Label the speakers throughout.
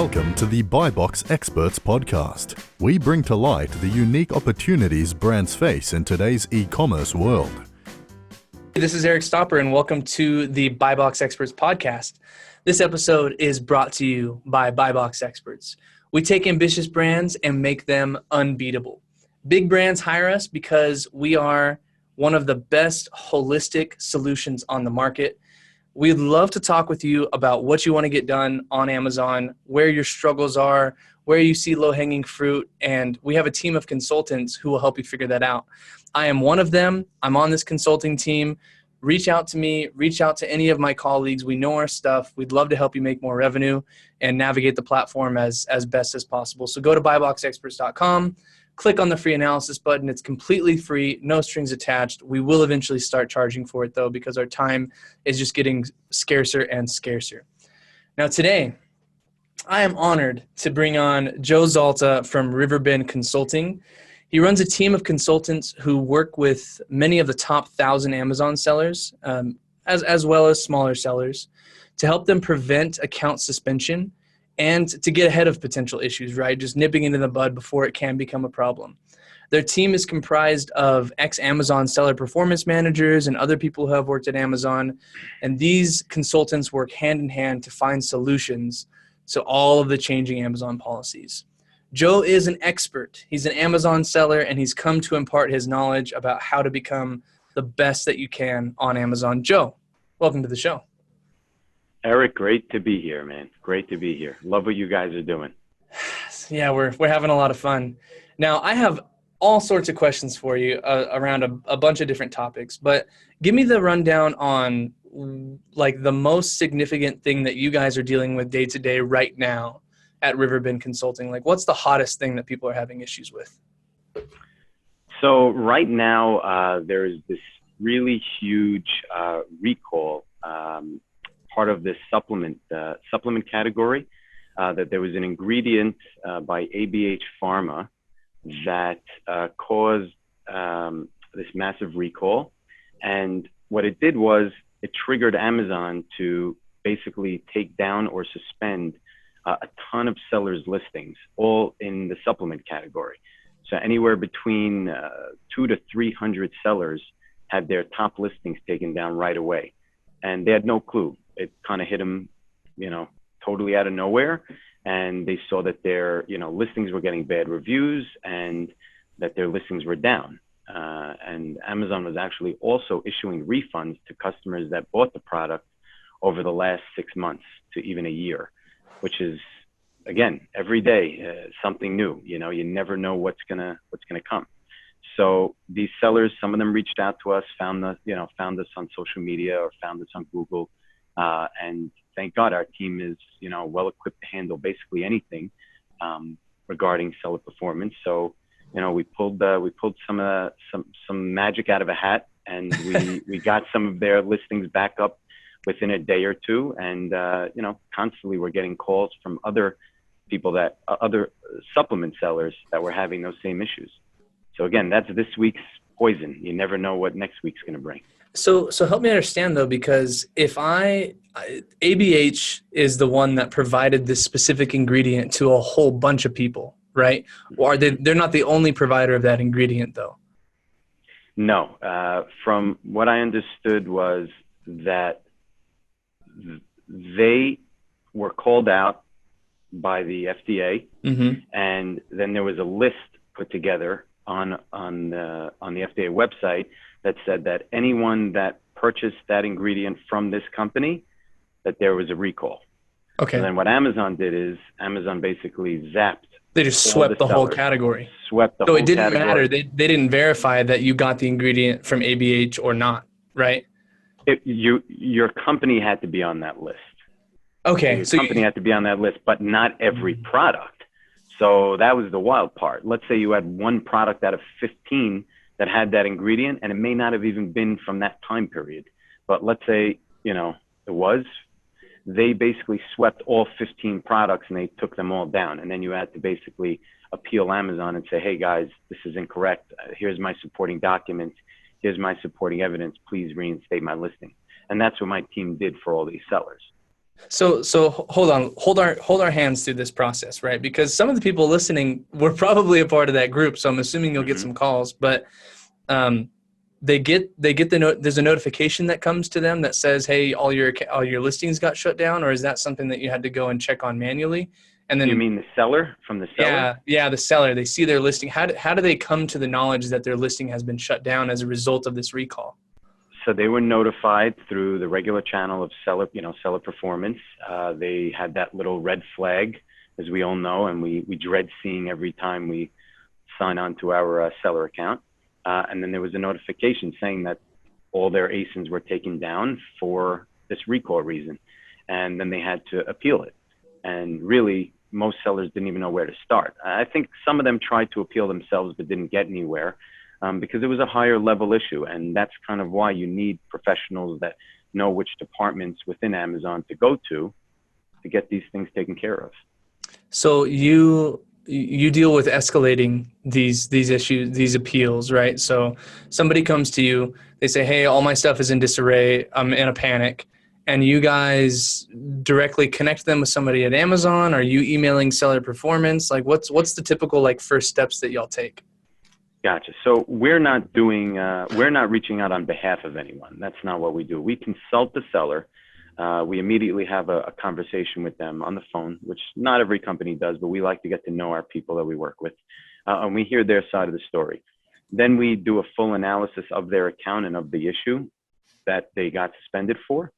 Speaker 1: Welcome to the BuyBox Experts podcast. We bring to light the unique opportunities brands face in today's e-commerce world.
Speaker 2: This is Eric Stopper, and welcome to the BuyBox Experts podcast. This episode is brought to you by BuyBox Experts. We take ambitious brands and make them unbeatable. Big brands hire us because we are one of the best holistic solutions on the market. We'd love to talk with you about what you want to get done on Amazon, where your struggles are, where you see low-hanging fruit, and we have a team of consultants who will help you figure that out. I am one of them. I'm on this consulting team. Reach out to me. Reach out to any of my colleagues. We know our stuff. We'd love to help you make more revenue and navigate the platform as best as possible. So go to buyboxexperts.com. Click on the free analysis button. It's completely free, no strings attached. We will eventually start charging for it, though, because our time is just getting scarcer and scarcer. Now, today, I am honored to bring on Joe Zalta from Riverbend Consulting. He runs a team of consultants who work with many of the top 1,000 Amazon sellers, as well as smaller sellers, to help them prevent account suspension and to get ahead of potential issues, right? Just nipping it in the bud before it can become a problem. Their team is comprised of ex-Amazon seller performance managers and other people who have worked at Amazon. And these consultants work hand in hand to find solutions to all of the changing Amazon policies. Joe is an expert. He's an Amazon seller, and he's come to impart his knowledge about how to become the best that you can on Amazon. Joe, welcome to the show.
Speaker 3: Eric, great to be here, man. Great to be here. Love what you guys are doing.
Speaker 2: Yeah, we're having a lot of fun. Now, I have all sorts of questions for you around a bunch of different topics, but give me the rundown on like the most significant thing that you guys are dealing with day to day right now at Riverbend Consulting. Like, what's the hottest thing that people are having issues with?
Speaker 3: So right now, there is this really huge recall, part of this supplement category, that there was an ingredient by ABH Pharma that caused this massive recall. And what it did was it triggered Amazon to basically take down or suspend a ton of sellers' listings, all in the supplement category. So anywhere between 200 to 300 sellers had their top listings taken down right away. And they had no clue. It kind of hit them, totally out of nowhere. And they saw that their, listings were getting bad reviews and that their listings were down. And Amazon was actually also issuing refunds to customers that bought the product over the last 6 months to even a year, which is, again, every day, something new. You never know what's gonna come. So these sellers, some of them reached out to us, found us on social media or found us on Google. And thank God our team is, well equipped to handle basically anything regarding seller performance. So, we pulled some magic out of a hat, and we got some of their listings back up within a day or two. And constantly we're getting calls from other people other supplement sellers that were having those same issues. So again, that's this week's poison. You never know what next week's going to bring.
Speaker 2: So help me understand, though, because if ABH is the one that provided this specific ingredient to a whole bunch of people, right? Or they're not the only provider of that ingredient, though?
Speaker 3: No. From what I understood was that they were called out by the FDA, and then there was a list put together on the FDA website that said that anyone that purchased that ingredient from this company, that there was a recall. Okay. And then what Amazon did is Amazon basically zapped.
Speaker 2: They just swept the whole category.
Speaker 3: So it didn't
Speaker 2: matter. They didn't verify that you got the ingredient from ABH or not, right?
Speaker 3: Your company had to be on that list.
Speaker 2: Okay.
Speaker 3: So your company had to be on that list, but not every product. So that was the wild part. Let's say you had one product out of 15 that had that ingredient, and it may not have even been from that time period. But let's say, it was. They basically swept all 15 products and they took them all down. And then you had to basically appeal Amazon and say, hey guys, this is incorrect. Here's my supporting documents. Here's my supporting evidence. Please reinstate my listing. And that's what my team did for all these sellers.
Speaker 2: So hold on, hold our hands through this process, right? Because some of the people listening were probably a part of that group, so I'm assuming you'll get some calls. But um, there's a notification that comes to them that says, "Hey, all your listings got shut down," or is that something that you had to go and check on manually? And then
Speaker 3: You mean the seller from the seller?
Speaker 2: yeah, the seller, they see their listing. How do they come to the knowledge that their listing has been shut down as a result of this recall?
Speaker 3: So they were notified through the regular channel of seller performance. They had that little red flag, as we all know, and we dread seeing every time we sign on to our seller account. And then there was a notification saying that all their ASINs were taken down for this recall reason. And then they had to appeal it. And really, most sellers didn't even know where to start. I think some of them tried to appeal themselves but didn't get anywhere. Because it was a higher level issue. And that's kind of why you need professionals that know which departments within Amazon to go to get these things taken care of.
Speaker 2: So you deal with escalating these issues, these appeals, right? So somebody comes to you, they say, "Hey, all my stuff is in disarray. I'm in a panic." And you guys directly connect them with somebody at Amazon? Are you emailing seller performance? Like what's the typical first steps that y'all take?
Speaker 3: Gotcha. So we're not reaching out on behalf of anyone. That's not what we do. We consult the seller. We immediately have a conversation with them on the phone, which not every company does, but we like to get to know our people that we work with. And we hear their side of the story. Then we do a full analysis of their account and of the issue that they got suspended for.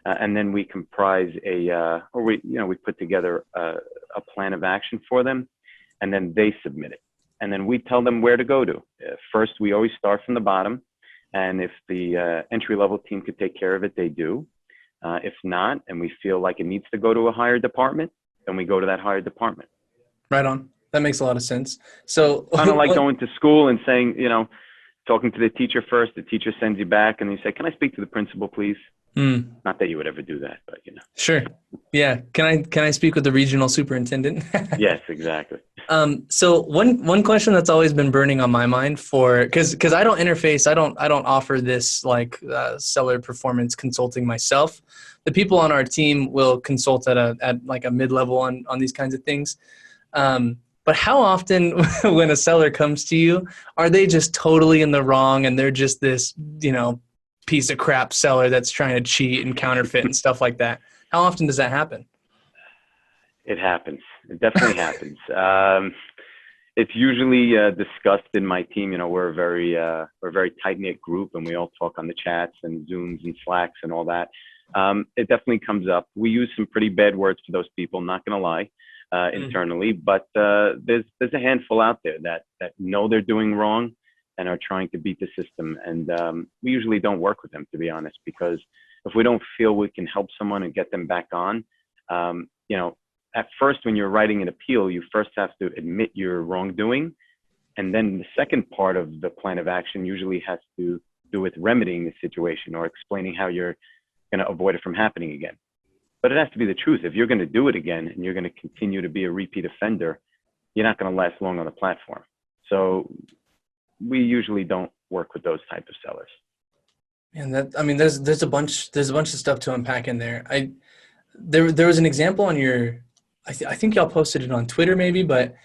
Speaker 3: And then we comprise we put together a plan of action for them, and then they submit it. And then we tell them where to go to. First, we always start from the bottom. And if the entry-level team could take care of it, they do. If not, and we feel like it needs to go to a higher department, then we go to that higher department.
Speaker 2: Right on. That makes a lot of sense. So
Speaker 3: kind of like going to school and saying, talking to the teacher first, the teacher sends you back and you say, "Can I speak to the principal, please?" Not that you would ever do that, but
Speaker 2: Sure. Yeah. Can I speak with the regional superintendent?
Speaker 3: Yes, exactly.
Speaker 2: So one question that's always been burning on my mind because I don't interface, I don't offer this seller performance consulting myself. The people on our team will consult at a mid-level on these kinds of things. But how often when a seller comes to you, are they just totally in the wrong and they're just this, piece of crap seller that's trying to cheat and counterfeit and stuff like that? How often does that happen?
Speaker 3: It happens. It definitely happens. It's usually discussed in my team. We're a very tight-knit group, and we all talk on the chats and Zooms and Slacks and all that. It definitely comes up. We use some pretty bad words for those people, not going to lie, internally. But there's a handful out there that know they're doing wrong and are trying to beat the system. And we usually don't work with them, to be honest, because if we don't feel we can help someone and get them back on, at first, when you're writing an appeal, you first have to admit your wrongdoing. And then the second part of the plan of action usually has to do with remedying the situation or explaining how you're going to avoid it from happening again. But it has to be the truth. If you're going to do it again and you're going to continue to be a repeat offender, you're not going to last long on the platform. So we usually don't work with those type of sellers.
Speaker 2: And there's a bunch of stuff to unpack in there. There was an example on your, I think y'all posted it on Twitter maybe, but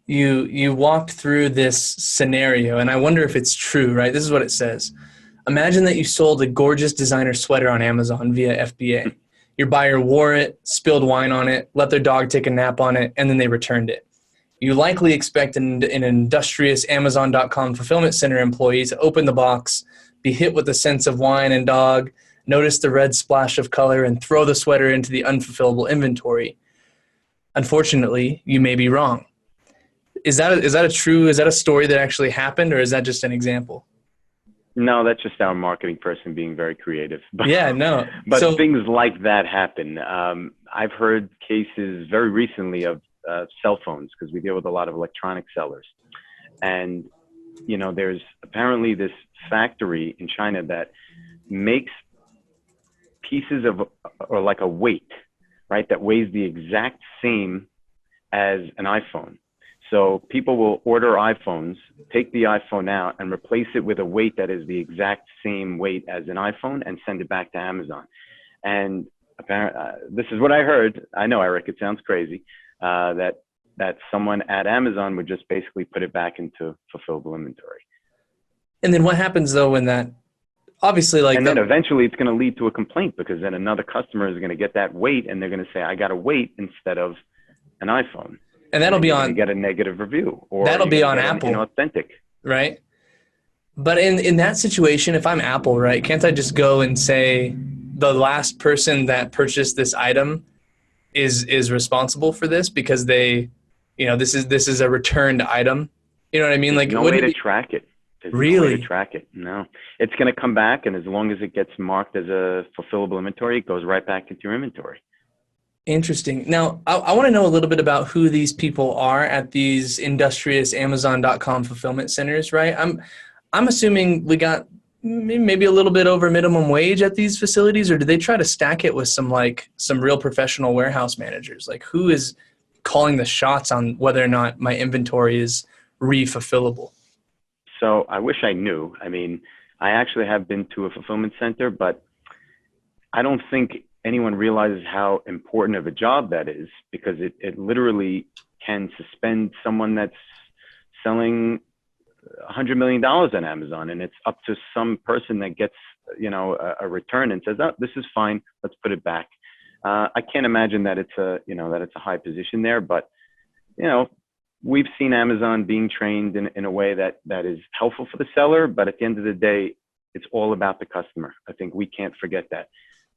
Speaker 2: you walked through this scenario, and I wonder if it's true, right? This is what it says. Imagine that you sold a gorgeous designer sweater on Amazon via FBA. Your buyer wore it, spilled wine on it, let their dog take a nap on it, and then they returned it. You likely expect an industrious Amazon.com fulfillment center employee to open the box, be hit with a sense of wine and dog, notice the red splash of color, and throw the sweater into the unfulfillable inventory. Unfortunately, you may be wrong. Is that a story that actually happened, or is that just an example?
Speaker 3: No, that's just our marketing person being very creative. But,
Speaker 2: yeah, no.
Speaker 3: But things like that happen. I've heard cases very recently of cell phones, because we deal with a lot of electronic sellers. And, there's apparently this factory in China that makes pieces of, or like a weight, right, that weighs the exact same as an iPhone. So people will order iPhones, take the iPhone out and replace it with a weight that is the exact same weight as an iPhone and send it back to Amazon. And this is what I heard. I know, Eric, it sounds crazy, that someone at Amazon would just basically put it back into fulfillable inventory.
Speaker 2: And then what happens though when that, obviously like
Speaker 3: and then eventually it's going to lead to a complaint, because then another customer is going to get that weight and they're going to say, I got to wait instead of an iPhone.
Speaker 2: And that'll be on,
Speaker 3: get a negative review, or
Speaker 2: that'll be on Apple,
Speaker 3: inauthentic.
Speaker 2: Right? But in that situation, if I'm Apple, right, can't I just go and say the last person that purchased this item is responsible for this because they, this is a returned item. You know what I mean?
Speaker 3: There's
Speaker 2: like
Speaker 3: no way to track it.
Speaker 2: Really?
Speaker 3: No way to track it. No, it's going to come back, and as long as it gets marked as a fulfillable inventory, it goes right back into your inventory.
Speaker 2: Interesting. Now, I want to know a little bit about who these people are at these industrious Amazon.com fulfillment centers, right? I'm assuming we got maybe a little bit over minimum wage at these facilities, or do they try to stack it with some real professional warehouse managers? Like, who is calling the shots on whether or not my inventory is re-fulfillable?
Speaker 3: So I wish I knew. I mean, I actually have been to a fulfillment center, but I don't think anyone realizes how important of a job that is, because it literally can suspend someone that's selling $100 million on Amazon, and it's up to some person that gets, a return and says, oh, this is fine, let's put it back. I can't imagine that it's a high position there, but, we've seen Amazon being trained in a way that is helpful for the seller, but at the end of the day, it's all about the customer. I think we can't forget that.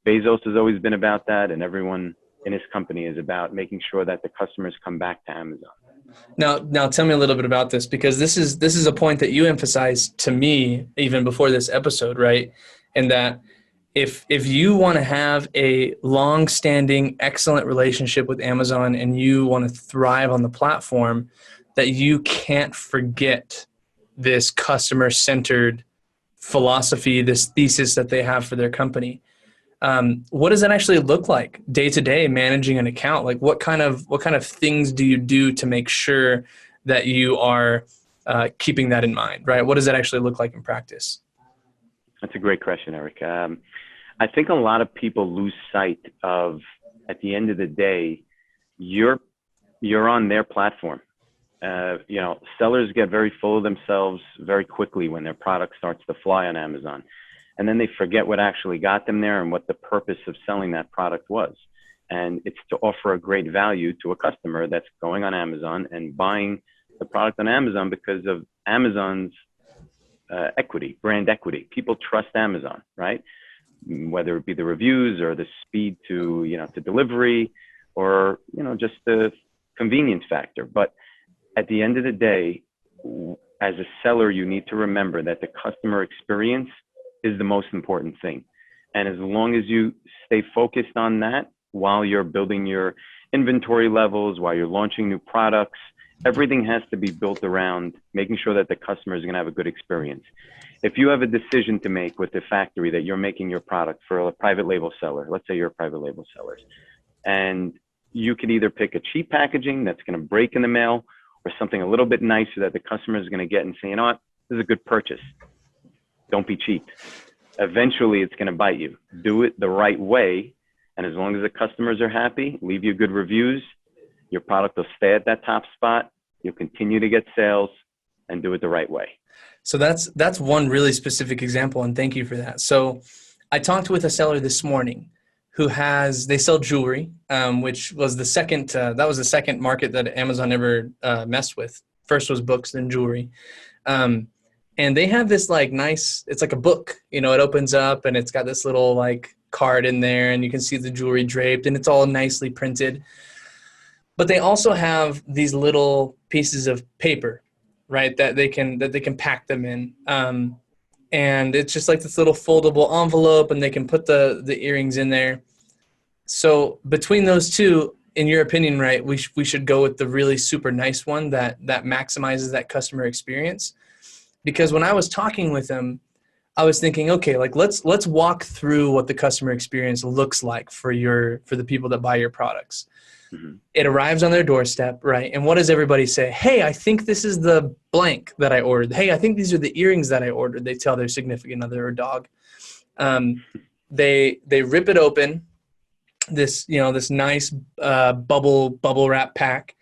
Speaker 3: Bezos has always been about that, and everyone in his company is about making sure that the customers come back to Amazon.
Speaker 2: Now tell me a little bit about this, because this is a point that you emphasized to me even before this episode, right? And that if you want to have a long-standing, excellent relationship with Amazon and you want to thrive on the platform, that you can't forget this customer-centered philosophy, this thesis that they have for their company. What does that actually look like day to day managing an account? Like what kind of things do you do to make sure that you are keeping that in mind, right? What does that actually look like in practice?
Speaker 3: That's a great question, Eric. I think a lot of people lose sight of, at the end of the day, you're on their platform. Sellers get very full of themselves very quickly when their product starts to fly on Amazon. And then they forget what actually got them there and what the purpose of selling that product was. And it's to offer a great value to a customer that's going on Amazon and buying the product on Amazon because of Amazon's equity, brand equity. People trust Amazon, right? Whether it be the reviews or the speed to delivery, or, just the convenience factor. But at the end of the day, as a seller, you need to remember that the customer experience is the most important thing. And as long as you stay focused on that while you're building your inventory levels, while you're launching new products, everything has to be built around making sure that the customer is going to have a good experience. If you have a decision to make with the factory that you're making your product for a private label seller, let's say you're a private label seller, and you can either pick a cheap packaging that's going to break in the mail, or something a little bit nicer that the customer is going to get and say, you know what, this is a good purchase. Don't be cheap. Eventually, it's going to bite you. Do it the right way. And as long as the customers are happy, leave you good reviews, your product will stay at that top spot. You'll continue to get sales, and do it the right way.
Speaker 2: So that's one really specific example, and thank you for that. So I talked with a seller this morning they sell jewelry, which was the second market that Amazon ever messed with. First was books, then jewelry. And they have this nice, it's like a book, it opens up and it's got this little card in there, and you can see the jewelry draped and it's all nicely printed. But they also have these little pieces of paper, right, that they can pack them in. And it's just like this little foldable envelope, and they can put the earrings in there. So between those two, in your opinion, right, we should go with the really super nice one that maximizes that customer experience. Because when I was talking with them, I was thinking, okay, let's walk through what the customer experience looks like for the people that buy your products. Mm-hmm. It arrives on their doorstep, right? And what does everybody say? Hey, I think this is the blank that I ordered. Hey, I think these are the earrings that I ordered. They tell their significant other or dog. They rip it open, this nice bubble wrap pack.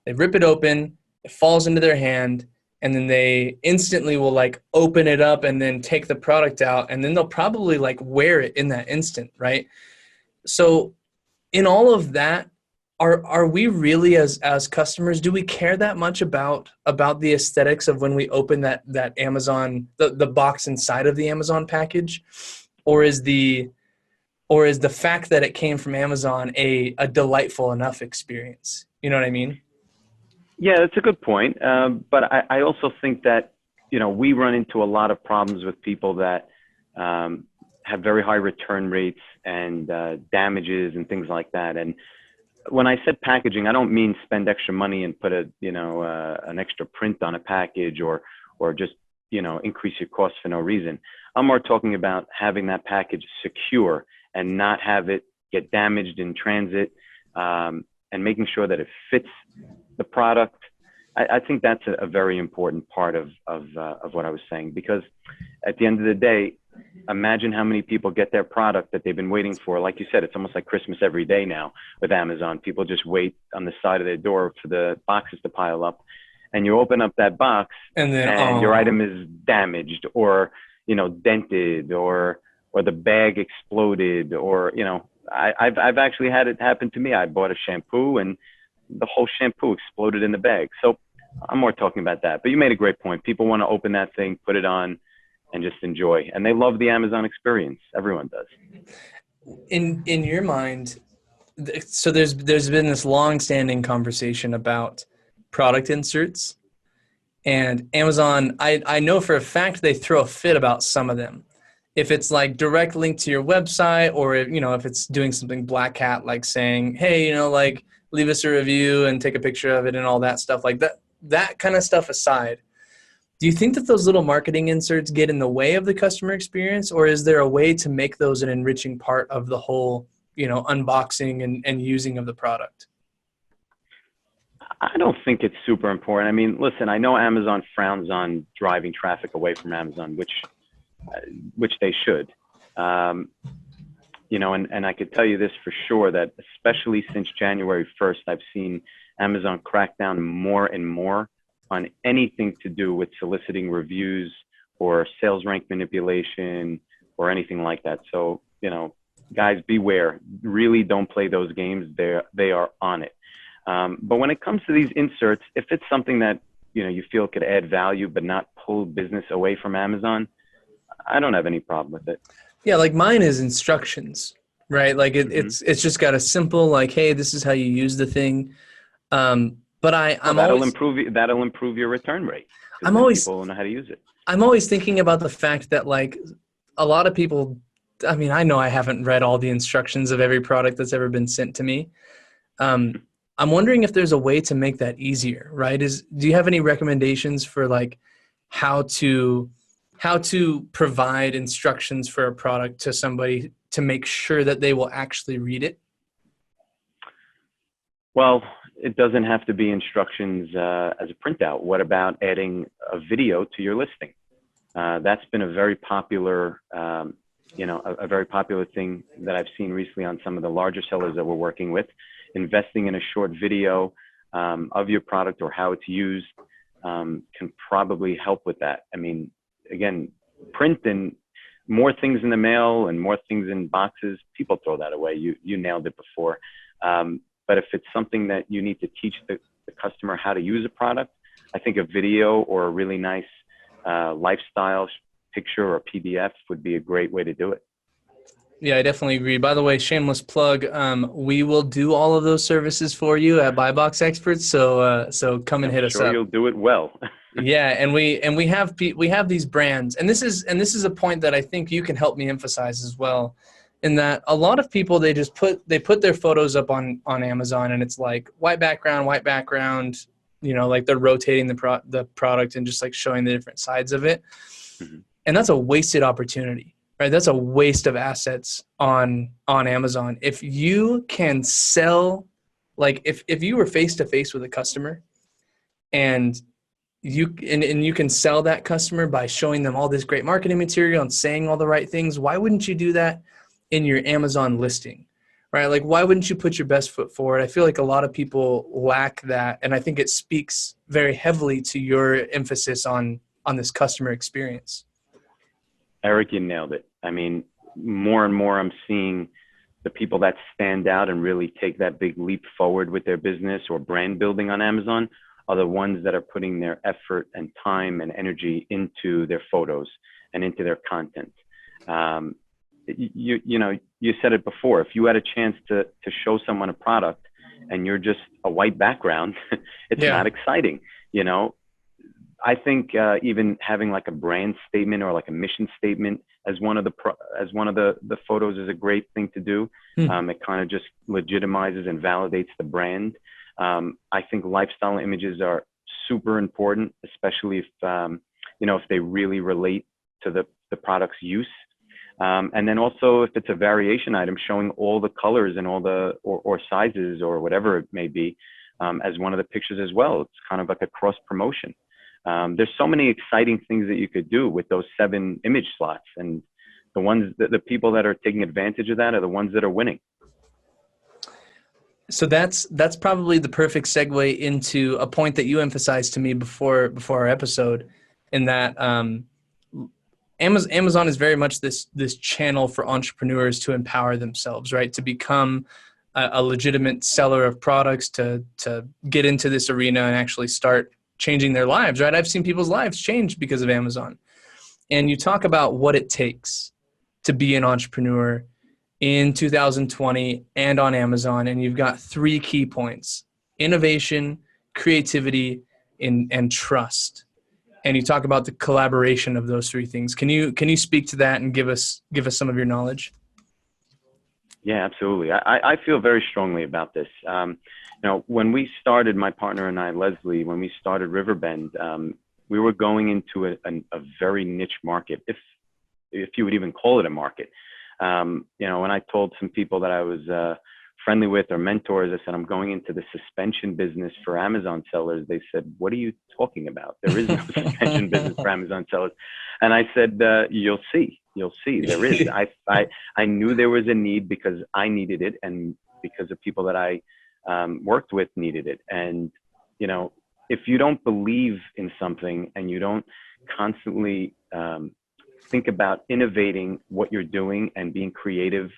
Speaker 2: They rip it open, it falls into their hand, and then they instantly will like open it up and then take the product out, and then they'll probably like wear it in that instant, right? So in all of that, are we really as customers, do we care that much about the aesthetics of when we open that Amazon, the box inside of the Amazon package, or is the fact that it came from Amazon a delightful enough experience? You know what I mean?
Speaker 3: Yeah, that's a good point. But I also think that, we run into a lot of problems with people that have very high return rates and damages and things like that. And when I said packaging, I don't mean spend extra money and put an extra print on a package or just, increase your costs for no reason. I'm more talking about having that package secure and not have it get damaged in transit, and making sure that it fits the product. I think that's a very important part of what I was saying, because at the end of the day, imagine how many people get their product that they've been waiting for. Like you said, it's almost like Christmas every day now with Amazon. People just wait on the side of their door for the boxes to pile up, and you open up that box and your item is damaged or, dented or the bag exploded or, I've actually had it happen to me. I bought a shampoo and the whole shampoo exploded in the bag. So I'm more talking about that. But you made a great point. People want to open that thing, put it on, and just enjoy. And they love the Amazon experience. Everyone does.
Speaker 2: In your mind, so there's been this long-standing conversation about product inserts, and Amazon, I know for a fact they throw a fit about some of them. If it's like direct link to your website, or if it's doing something black hat, like saying, hey, like leave us a review and take a picture of it and all that stuff, like that kind of stuff aside, do you think that those little marketing inserts get in the way of the customer experience, or is there a way to make those an enriching part of the whole, unboxing and using of the product?
Speaker 3: I don't think it's super important. I mean, listen, I know Amazon frowns on driving traffic away from Amazon, which they should. And I could tell you this for sure, that especially since January 1st, I've seen Amazon crack down more and more on anything to do with soliciting reviews or sales rank manipulation or anything like that. So, guys, beware. Really don't play those games. They are on it. But when it comes to these inserts, if it's something that, you feel could add value but not pull business away from Amazon, I don't have any problem with it.
Speaker 2: Yeah, like mine is instructions, right? Like it's just got a simple, like, hey, this is how you use the thing. But
Speaker 3: that'll improve your return rate. People know how to use it.
Speaker 2: I'm always thinking about the fact that, like, a lot of people, I mean, I know I haven't read all the instructions of every product that's ever been sent to me. I'm wondering if there's a way to make that easier, right? Do you have any recommendations for like how to provide instructions for a product to somebody to make sure that they will actually read it?
Speaker 3: Well, it doesn't have to be instructions as a printout. What about adding a video to your listing? That's been a very popular, a very popular thing that I've seen recently on some of the larger sellers that we're working with. Investing in a short video of your product or how it's used can probably help with that. I mean, again, print and more things in the mail and more things in boxes, people throw that away. You nailed it before. But if it's something that you need to teach the customer how to use a product, I think a video or a really nice lifestyle picture or PDF would be a great way to do it.
Speaker 2: Yeah, I definitely agree. By the way, shameless plug, we will do all of those services for you at BuyBox Experts. So come and hit us up.
Speaker 3: You'll do it well.
Speaker 2: Yeah, and we have these brands, and this is a point that I think you can help me emphasize as well, in that a lot of people, they put their photos up on Amazon, and it's like white background, like they're rotating the product and just like showing the different sides of it. Mm-hmm. And that's a wasted opportunity, right? That's a waste of assets on Amazon. If you can sell, like if you were face to face with a customer and you can sell that customer by showing them all this great marketing material and saying all the right things, why wouldn't you do that in your Amazon listing, right? Like, why wouldn't you put your best foot forward? I feel like a lot of people lack that. And I think it speaks very heavily to your emphasis on this customer experience.
Speaker 3: Eric, you nailed it. I mean, more and more I'm seeing the people that stand out and really take that big leap forward with their business or brand building on Amazon are the ones that are putting their effort and time and energy into their photos and into their content. You said it before. If you had a chance to show someone a product and you're just a white background, it's not exciting. I think even having like a brand statement or like a mission statement as one of the photos is a great thing to do. It kind of just legitimizes and validates the brand. I think lifestyle images are super important, especially if if they really relate to the product's use. And then also if it's a variation item, showing all the colors and all the or sizes or whatever it may be as one of the pictures as well. It's kind of like a cross promotion. There's so many exciting things that you could do with those 7 image slots, and the people that are taking advantage of that are the ones that are winning.
Speaker 2: So that's probably the perfect segue into a point that you emphasized to me before our episode, in that Amazon is very much this channel for entrepreneurs to empower themselves, right? To become a legitimate seller of products, to get into this arena and actually start changing their lives, right? I've seen people's lives change because of Amazon. And you talk about what it takes to be an entrepreneur in 2020 and on Amazon, and you've got 3 key points: innovation, creativity, and trust. And you talk about the collaboration of those 3 things. Can you speak to that and give us some of your knowledge?
Speaker 3: Yeah, absolutely. I feel very strongly about this. When we started, my partner and I, Leslie, when we started Riverbend, we were going into a very niche market, if you would even call it a market. When I told some people that I was friendly with or mentors, I said, I'm going into the suspension business for Amazon sellers. They said, what are you talking about? There is no suspension business for Amazon sellers. And I said, you'll see, there is. I knew there was a need because I needed it, and because the people that I worked with needed it. And, if you don't believe in something and you don't constantly think about innovating what you're doing and being creative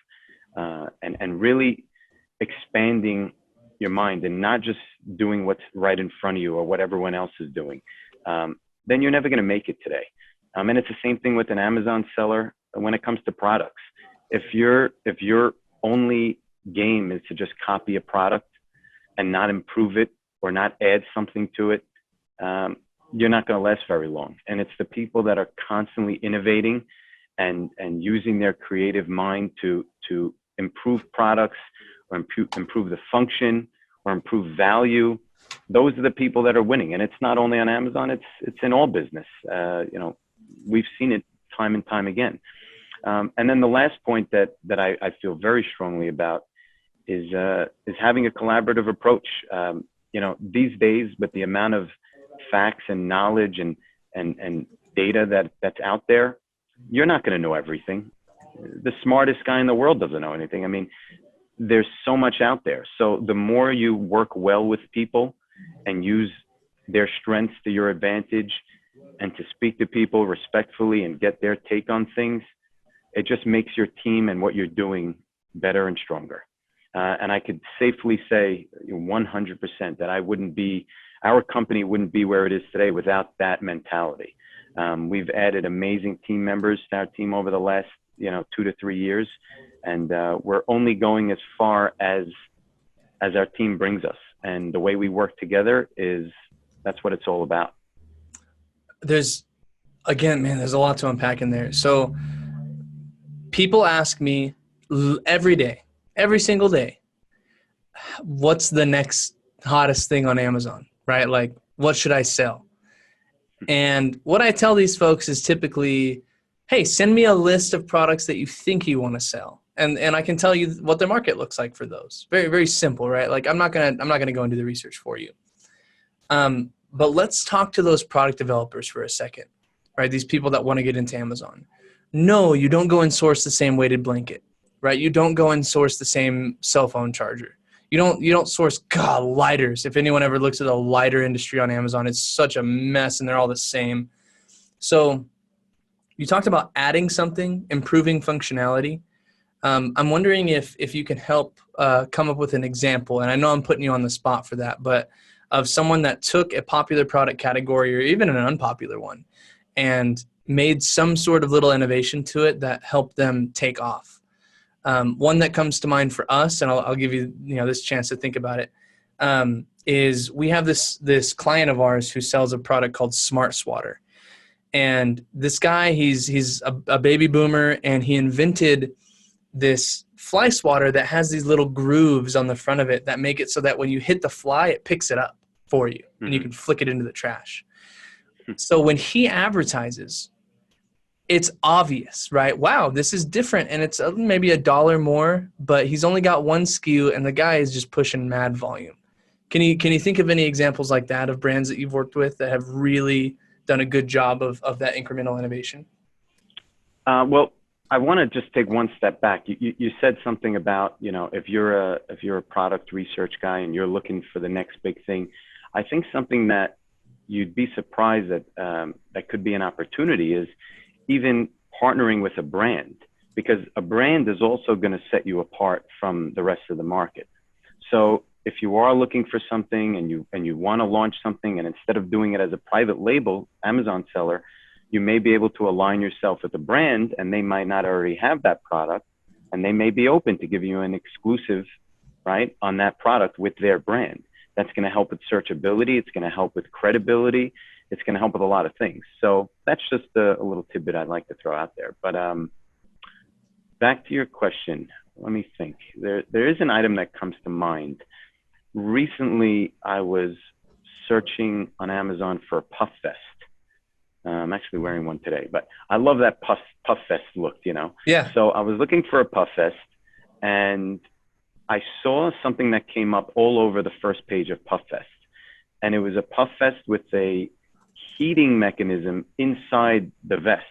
Speaker 3: and really expanding your mind and not just doing what's right in front of you or what everyone else is doing, then you're never going to make it today. And it's the same thing with an Amazon seller when it comes to products. If your only game is to just copy a product and not improve it or not add something to it, you're not going to last very long. And it's the people that are constantly innovating and using their creative mind to improve products or improve the function or improve value. Those are the people that are winning. And it's not only on Amazon, it's in all business. We've seen it time and time again. And then the last point that I feel very strongly about is having a collaborative approach. These days, with the amount of facts and knowledge and data that's out there, you're not going to know everything. The smartest guy in the world doesn't know anything. I mean, there's so much out there. So the more you work well with people and use their strengths to your advantage and to speak to people respectfully and get their take on things, it just makes your team and what you're doing better and stronger. And I could safely say 100% that our company wouldn't be where it is today without that mentality. We've added amazing team members to our team over the last 2 to 3 years, and we're only going as far as our team brings us. And the way we work together that's what it's all about.
Speaker 2: There's a lot to unpack in there. So people ask me every day, every single day, what's the next hottest thing on Amazon, right? Like, what should I sell? And what I tell these folks is typically, hey, send me a list of products that you think you want to sell. And I can tell you what the market looks like for those. Very, very simple, right? Like, I'm not gonna go and do the research for you. But let's talk to those product developers for a second, right? These people that want to get into Amazon. No, you don't go and source the same weighted blanket. right? You don't go and source the same cell phone charger. You don't source lighters. If anyone ever looks at the lighter industry on Amazon, it's such a mess and they're all the same. So you talked about adding something, improving functionality. I'm wondering if you can help come up with an example, and I know I'm putting you on the spot for that, but of someone that took a popular product category or even an unpopular one and made some sort of little innovation to it that helped them take off. One that comes to mind for us, and I'll give you this chance to think about it, is we have this client of ours who sells a product called Smart Swatter. And this guy, he's a baby boomer, and he invented this fly swatter that has these little grooves on the front of it that make it so that when you hit the fly, it picks it up for you, and you can flick it into the trash. So when he advertises, it's obvious, right? Wow, this is different, and it's maybe $1 more, but he's only got one SKU, and the guy is just pushing mad volume. Can you think of any examples like that of brands that you've worked with that have really done a good job of that incremental innovation?
Speaker 3: Well, I want to just take one step back. You said something about, if you're a product research guy and you're looking for the next big thing, I think something that you'd be surprised that could be an opportunity is even partnering with a brand, because a brand is also going to set you apart from the rest of the market. So if you are looking for something and you want to launch something, and instead of doing it as a private label Amazon seller, you may be able to align yourself with a brand, and they might not already have that product, and they may be open to give you an exclusive, right, on that product with their brand. That's going to help with searchability. It's going to help with credibility. It's going to help with a lot of things. So that's just a little tidbit I'd like to throw out there. But back to your question, let me think. There is an item that comes to mind. Recently, I was searching on Amazon for a puff vest. I'm actually wearing one today, but I love that puff vest look,
Speaker 2: Yeah.
Speaker 3: So I was looking for a puff vest, and I saw something that came up all over the first page of puff vest. And it was a puff vest with a heating mechanism inside the vest.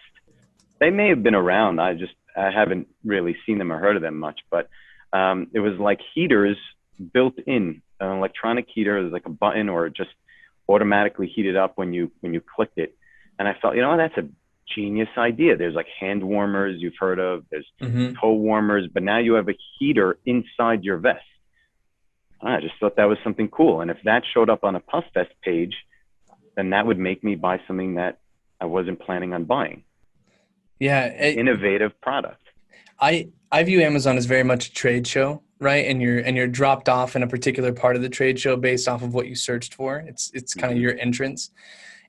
Speaker 3: They may have been around. I haven't really seen them or heard of them much, but it was like heaters built in, an electronic heater. There's like a button, or it just automatically heated up when you clicked it. And I felt, that's a genius idea. There's like hand warmers you've heard of, there's toe warmers, but now you have a heater inside your vest. I just thought that was something cool. And if that showed up on a puff vest page, then that would make me buy something that I wasn't planning on buying.
Speaker 2: Yeah.
Speaker 3: Innovative product.
Speaker 2: I view Amazon as very much a trade show, right? And you're dropped off in a particular part of the trade show based off of what you searched for. It's kind of your entrance.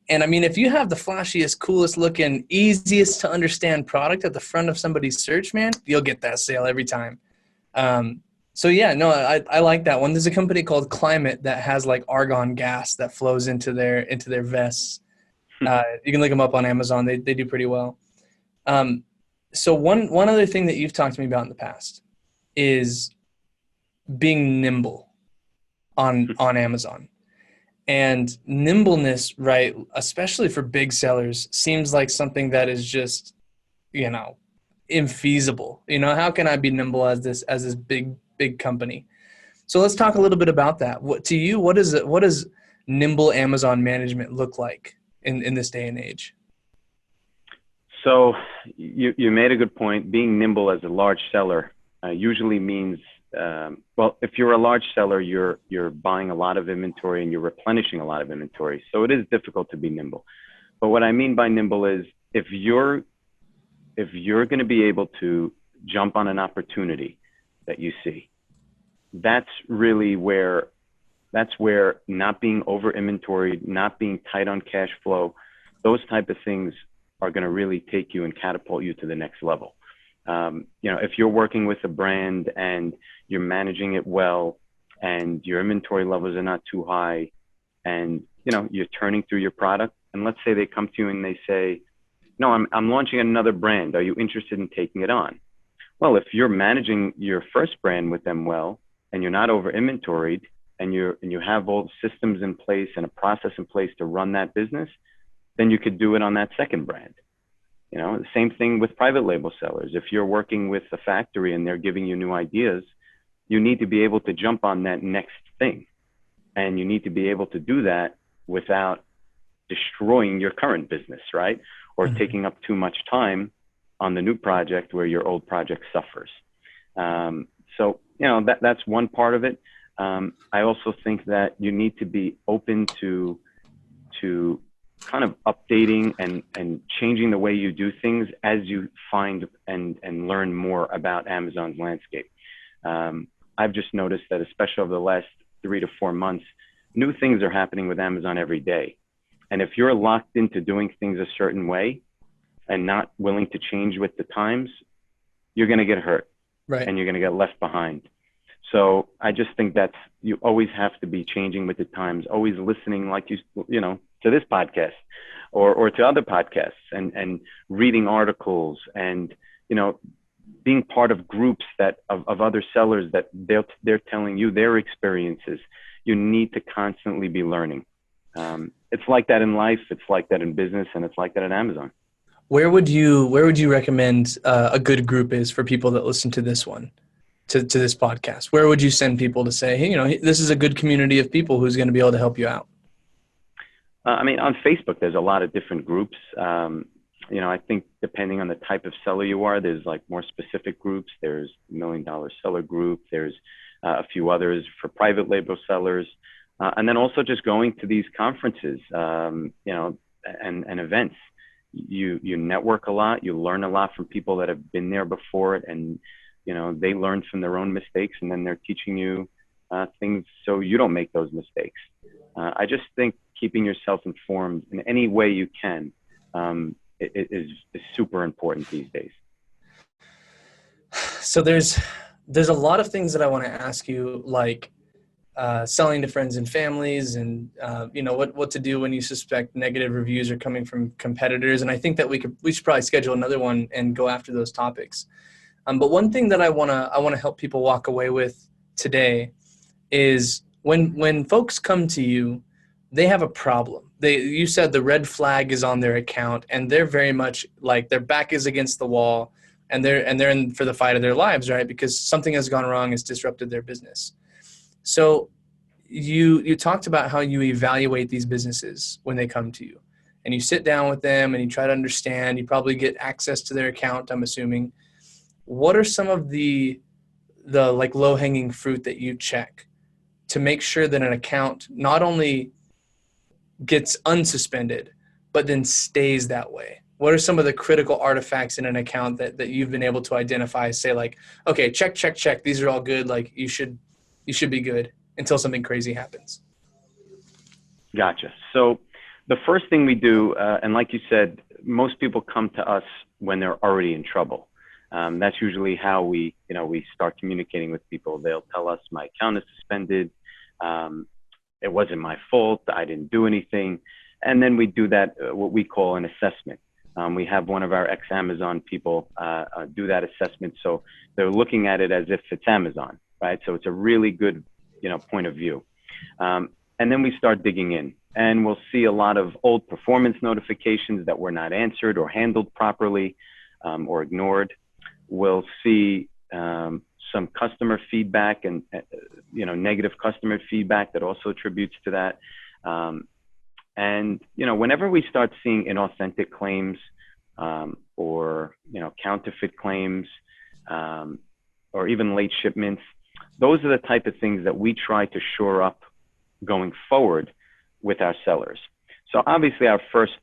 Speaker 2: And I mean, if you have the flashiest, coolest looking, easiest to understand product at the front of somebody's search, man, you'll get that sale every time. So yeah, no, I like that one. There's a company called Climate that has like argon gas that flows into their vests. You can look them up on Amazon. They do pretty well. So one other thing that you've talked to me about in the past is being nimble on Amazon. And nimbleness, right, especially for big sellers, seems like something that is just, infeasible. How can I be nimble as this big company? So let's talk a little bit about that. What does nimble Amazon management look like in this day and age?
Speaker 3: So you made a good point. Being nimble as a large seller usually means, if you're a large seller, you're buying a lot of inventory and you're replenishing a lot of inventory. So it is difficult to be nimble. But what I mean by nimble is if you're going to be able to jump on an opportunity that you see, that's where not being over inventoried, not being tight on cash flow, those type of things are going to really take you and catapult you to the next level. If you're working with a brand and you're managing it well and your inventory levels are not too high and, you're turning through your product, and let's say they come to you and they say, no, I'm launching another brand. Are you interested in taking it on? Well, if you're managing your first brand with them well, and you're not over inventoried and you have all the systems in place and a process in place to run that business, then you could do it on that second brand. The same thing with private label sellers. If you're working with a factory and they're giving you new ideas, you need to be able to jump on that next thing. And you need to be able to do that without destroying your current business, right? Or taking up too much time on the new project where your old project suffers. That's one part of it. I also think that you need to be open to kind of updating and changing the way you do things as you find and learn more about Amazon's landscape. I've just noticed that, especially over the last 3 to 4 months, new things are happening with Amazon every day. And if you're locked into doing things a certain way and not willing to change with the times, you're going to get hurt. Right. And you're going to get left behind. So I just think you always have to be changing with the times, always listening, like to this podcast or to other podcasts, and reading articles, and, being part of groups of other sellers that they're telling you their experiences. You need to constantly be learning. It's like that in life. It's like that in business, and it's like that at Amazon.
Speaker 2: Where would you recommend a good group is for people that listen to this one, to this podcast? Where would you send people to say, hey, this is a good community of people who's going to be able to help you out?
Speaker 3: On Facebook, there's a lot of different groups. I think depending on the type of seller you are, there's like more specific groups. There's $1 Million Seller Group. There's a few others for private label sellers. And then also just going to these conferences, and events. You network a lot. You learn a lot from people that have been there before, and they learn from their own mistakes, and then they're teaching you things so you don't make those mistakes. I just think keeping yourself informed in any way you can is super important these days.
Speaker 2: So there's a lot of things that I want to ask you, like selling to friends and families, and what to do when you suspect negative reviews are coming from competitors. And I think that we should probably schedule another one and go after those topics. But one thing that I want to help people walk away with today is when folks come to you, they have a problem. You said the red flag is on their account, and they're very much like their back is against the wall, and they're in for the fight of their lives, right? Because something has gone wrong, it's disrupted their business. So you talked about how you evaluate these businesses when they come to you, and you sit down with them and you try to understand. You probably get access to their account, I'm assuming. What are some of the like low-hanging fruit that you check to make sure that an account not only gets unsuspended, but then stays that way? What are some of the critical artifacts in an account that you've been able to identify, say like, okay, check, these are all good. Like you should be good until something crazy happens.
Speaker 3: Gotcha. So the first thing we do, and like you said, most people come to us when they're already in trouble. That's usually how we start communicating with people. They'll tell us, my account is suspended. It wasn't my fault. I didn't do anything. And then we do that, what we call an assessment. We have one of our ex-Amazon people do that assessment. So they're looking at it as if it's Amazon, right? So it's a really good, point of view. And then we start digging in, and we'll see a lot of old performance notifications that were not answered or handled properly, or ignored. We'll see some customer feedback and negative customer feedback that also attributes to that. And whenever we start seeing inauthentic claims, or counterfeit claims, or even late shipments, those are the type of things that we try to shore up going forward with our sellers. So obviously our first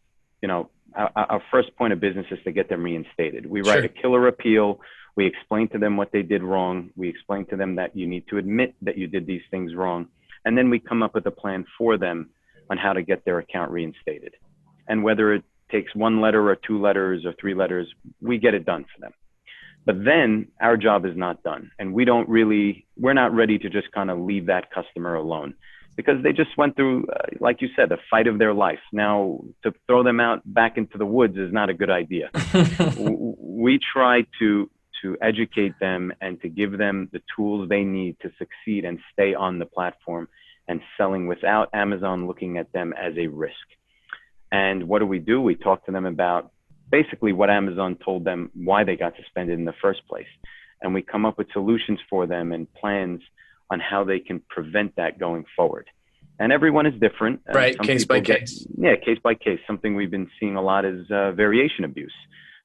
Speaker 3: point of business is to get them reinstated. We write a killer appeal. We explain to them what they did wrong. We explain to them that you need to admit that you did these things wrong. And then we come up with a plan for them on how to get their account reinstated. And whether it takes 1 letter or 2 letters or 3 letters, we get it done for them. But then our job is not done. And we're not ready to just kind of leave that customer alone, because they just went through, like you said, the fight of their life. Now, to throw them out back into the woods is not a good idea. We try to educate them and to give them the tools they need to succeed and stay on the platform and selling without Amazon looking at them as a risk. And what do? We talk to them about basically what Amazon told them why they got suspended in the first place. And we come up with solutions for them and plans on how they can prevent that going forward. And everyone is different.
Speaker 2: Right, case by case.
Speaker 3: Yeah, case by case. Something we've been seeing a lot is variation abuse.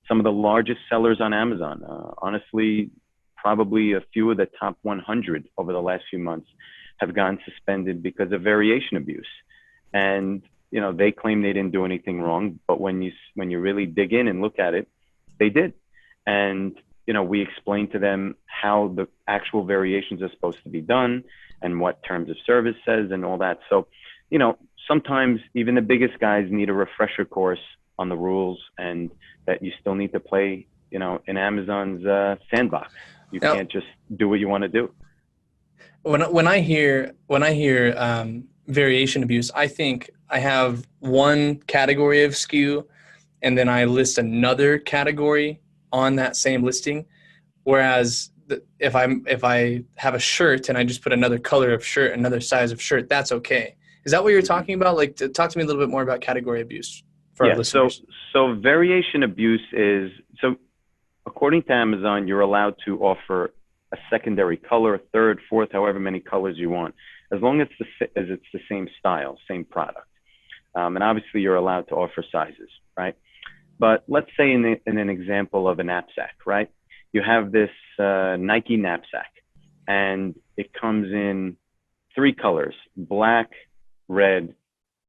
Speaker 3: Some of the largest sellers on Amazon, honestly, probably a few of the top 100 over the last few months have gotten suspended because of variation abuse. And, you know, they claim they didn't do anything wrong, but when you really dig in and look at it, they did. And, you know, we explained to them how the actual variations are supposed to be done and what terms of service says and all that. So, you know, sometimes even the biggest guys need a refresher course on the rules, and that you still need to play, you know, in Amazon's sandbox. You can't just do what you want to do.
Speaker 2: When I hear variation abuse, I think I have one category of SKU, and then I list another category on that same listing. Whereas if I have a shirt and I just put another color of shirt, another size of shirt, that's okay. Is that what you're talking about? Like, talk to me a little bit more about category abuse for our listeners.
Speaker 3: So variation abuse is, so according to Amazon, you're allowed to offer a secondary color, third, fourth, however many colors you want, as long as it's the same style, same product. And obviously you're allowed to offer sizes, right? But let's say in an example of a knapsack, right? You have this Nike knapsack, and it comes in 3 colors, black, red,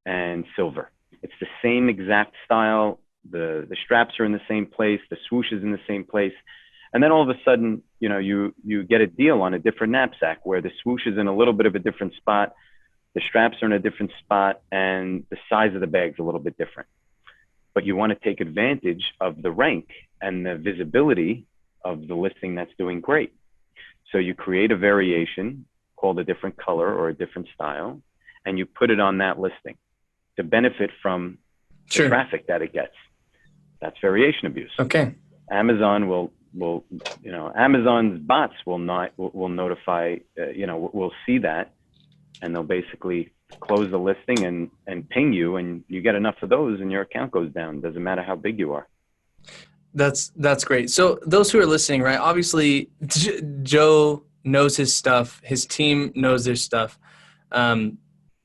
Speaker 3: and silver. It's the same exact style. The straps are in the same place. The swoosh is in the same place. And then all of a sudden, you know, you get a deal on a different knapsack where the swoosh is in a little bit of a different spot, the straps are in a different spot, and the size of the bag's a little bit different. But you want to take advantage of the rank and the visibility of the listing that's doing great. So you create a variation called a different color or a different style, and you put it on that listing to benefit from the traffic that it gets. That's variation abuse.
Speaker 2: Okay.
Speaker 3: Amazon will you know, Amazon's bots will notify, you know, will see that, and they'll basically close the listing and ping you, and you get enough of those and your account goes down. Doesn't matter how big you are.
Speaker 2: That's great. So those who are listening, right, obviously Joe knows his stuff. His team knows their stuff.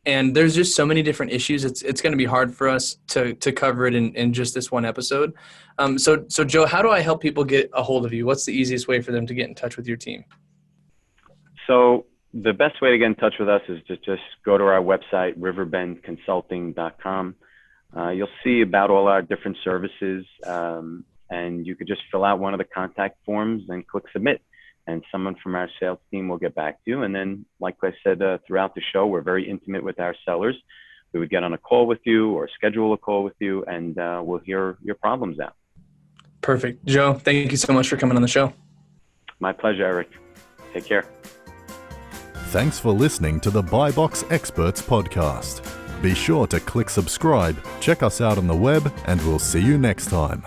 Speaker 2: And there's just so many different issues. It's going to be hard for us to cover it in just this one episode. So Joe, how do I help people get a hold of you? What's the easiest way for them to get in touch with your team?
Speaker 3: So the best way to get in touch with us is to just go to our website, riverbendconsulting.com. You'll see about all our different services, and you could just fill out one of the contact forms and click submit. And someone from our sales team will get back to you. And then, like I said, throughout the show, we're very intimate with our sellers. We would get on a call with you or schedule a call with you, and we'll hear your problems out.
Speaker 2: Perfect. Joe, thank you so much for coming on the show.
Speaker 3: My pleasure, Eric. Take care.
Speaker 1: Thanks for listening to the BuyBox Experts podcast. Be sure to click subscribe, check us out on the web, and we'll see you next time.